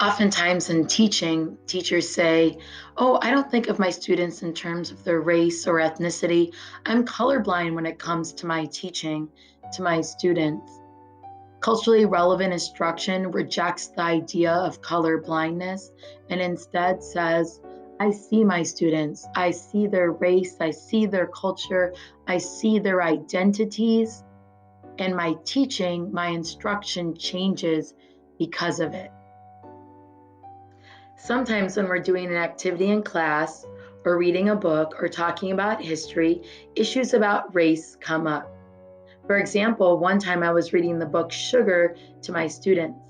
Oftentimes in teaching, teachers say, "Oh, I don't think of my students in terms of their race or ethnicity. I'm colorblind when it comes to my teaching to my students." Culturally relevant instruction rejects the idea of color blindness and instead says, "I see my students, I see their race, I see their culture, I see their identities, and my teaching, my instruction changes because of it." Sometimes, when we're doing an activity in class, or reading a book, or talking about history, issues about race come up. For example, one time I was reading the book Sugar to my students.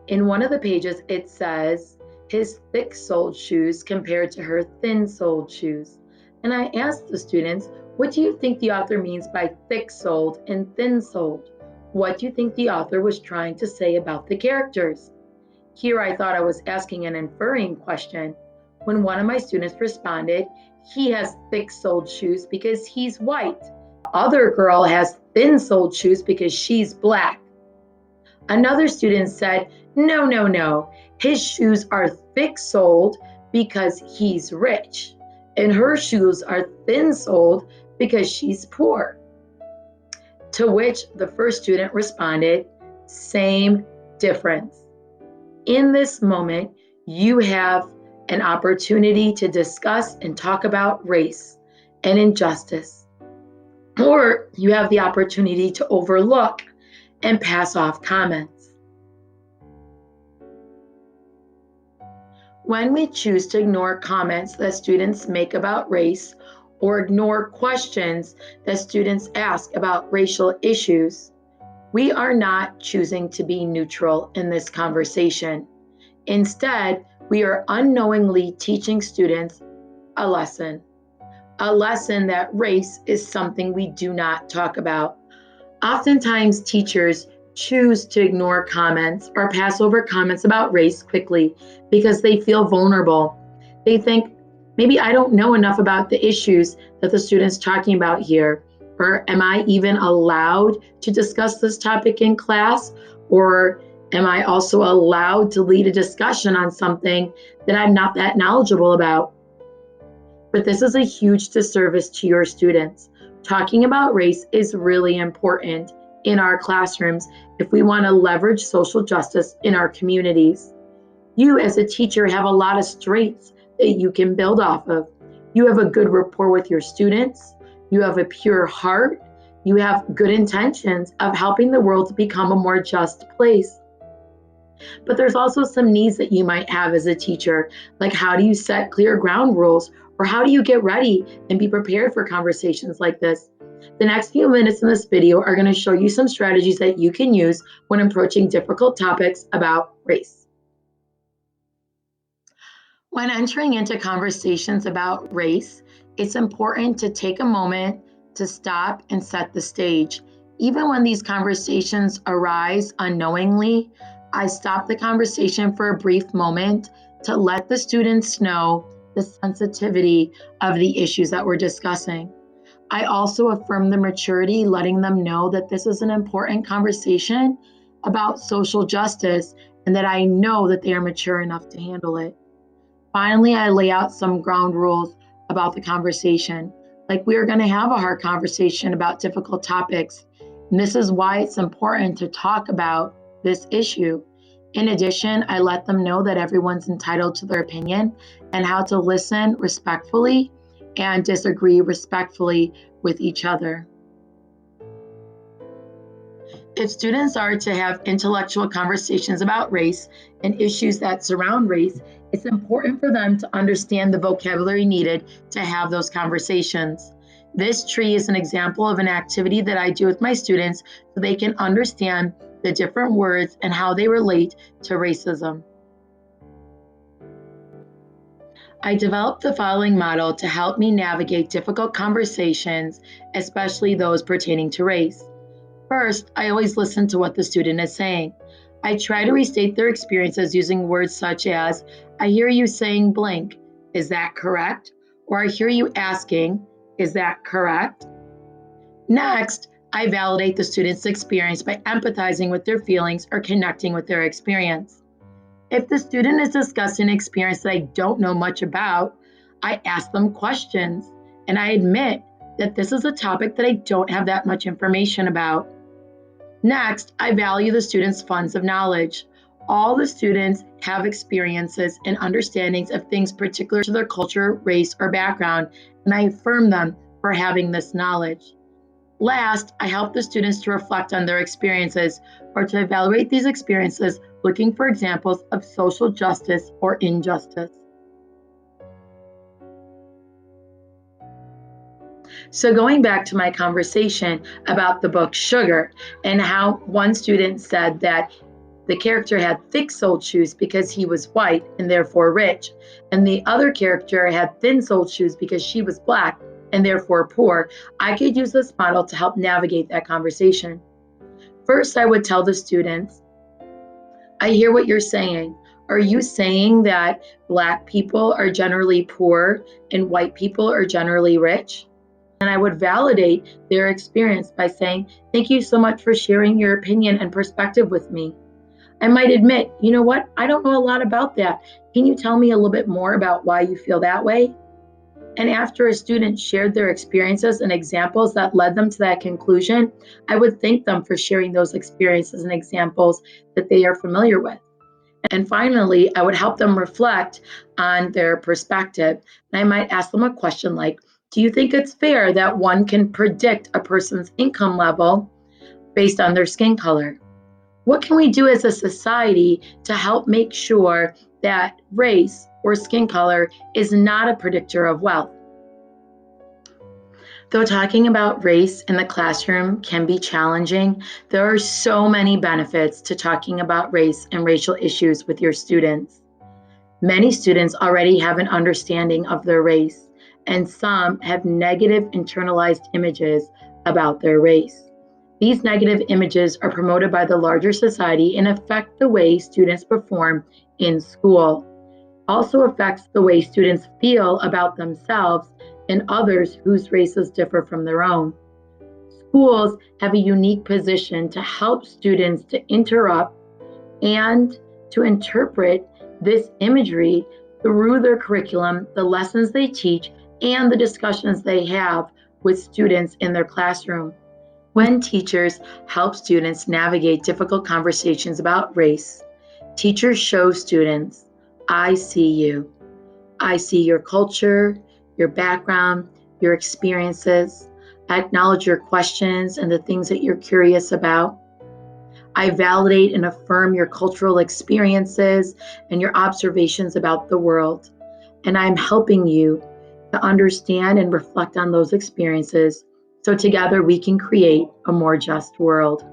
In one of the pages, it says, "his thick soled shoes compared to her thin soled shoes." And I asked the students, "What do you think the author means by thick soled and thin soled? What do you think the author was trying to say about the characters?" Here I thought I was asking an inferring question when one of my students responded, "He has thick soled shoes because he's white. The other girl has thin soled shoes because she's black." Another student said, "No, no, no. His shoes are thick soled because he's rich, and her shoes are thin soled because she's poor." To which the first student responded, "Same difference." In this moment, you have an opportunity to discuss and talk about race and injustice, or you have the opportunity to overlook and pass off comments. When we choose to ignore comments that students make about race or ignore questions that students ask about racial issues, we are not choosing to be neutral in this conversation. Instead, we are unknowingly teaching students a lesson that race is something we do not talk about. Oftentimes, teachers choose to ignore comments or pass over comments about race quickly because they feel vulnerable. They think, maybe I don't know enough about the issues that the student's talking about here. Or am I even allowed to discuss this topic in class? Or am I also allowed to lead a discussion on something that I'm not that knowledgeable about? But this is a huge disservice to your students. Talking about race is really important in our classrooms if we want to leverage social justice in our communities. You, as a teacher, have a lot of strengths that you can build off of. You have a good rapport with your students, you have a pure heart, you have good intentions of helping the world to become a more just place. But there's also some needs that you might have as a teacher, like how do you set clear ground rules, or how do you get ready and be prepared for conversations like this? The next few minutes in this video are going to show you some strategies that you can use when approaching difficult topics about race. When entering into conversations about race, it's important to take a moment to stop and set the stage. Even when these conversations arise unknowingly, I stop the conversation for a brief moment to let the students know the sensitivity of the issues that we're discussing. I also affirm the maturity, letting them know that this is an important conversation about social justice and that I know that they are mature enough to handle it. Finally, I lay out some ground rules about the conversation. Like, we are going to have a hard conversation about difficult topics. And this is why it's important to talk about this issue. In addition, I let them know that everyone's entitled to their opinion and how to listen respectfully and disagree respectfully with each other. If students are to have intellectual conversations about race and issues that surround race, it's important for them to understand the vocabulary needed to have those conversations. This tree is an example of an activity that I do with my students so they can understand the different words and how they relate to racism. I developed the following model to help me navigate difficult conversations, especially those pertaining to race. First, I always listen to what the student is saying. I try to restate their experiences using words such as, "I hear you saying blank. Is that correct?" Or, "I hear you asking, is that correct?" Next, I validate the student's experience by empathizing with their feelings or connecting with their experience. If the student is discussing an experience that I don't know much about, I ask them questions and I admit that this is a topic that I don't have that much information about. Next, I value the students' funds of knowledge. All the students have experiences and understandings of things particular to their culture, race, or background, and I affirm them for having this knowledge. Last, I help the students to reflect on their experiences or to evaluate these experiences, looking for examples of social justice or injustice. So, going back to my conversation about the book Sugar and how one student said that the character had thick soled shoes because he was white and therefore rich, and the other character had thin soled shoes because she was black and therefore poor, I could use this model to help navigate that conversation. First, I would tell the students, I hear what you're saying. Are you saying that black people are generally poor and white people are generally rich? And I would validate their experience by saying, thank you so much for sharing your opinion and perspective with me. I might admit, you know what? I don't know a lot about that. Can you tell me a little bit more about why you feel that way? And after a student shared their experiences and examples that led them to that conclusion, I would thank them for sharing those experiences and examples that they are familiar with. And finally, I would help them reflect on their perspective. And I might ask them a question like, do you think it's fair that one can predict a person's income level based on their skin color? What can we do as a society to help make sure that race or skin color is not a predictor of wealth? Though talking about race in the classroom can be challenging, there are so many benefits to talking about race and racial issues with your students. Many students already have an understanding of their race, and some have negative internalized images about their race. These negative images are promoted by the larger society and affect the way students perform in school. Also affects the way students feel about themselves and others whose races differ from their own. Schools have a unique position to help students to interrupt and to interpret this imagery through their curriculum, the lessons they teach, and the discussions they have with students in their classroom. When teachers help students navigate difficult conversations about race, teachers show students, I see you. I see your culture, your background, your experiences. I acknowledge your questions and the things that you're curious about. I validate and affirm your cultural experiences and your observations about the world. And I'm helping you to understand and reflect on those experiences so together we can create a more just world.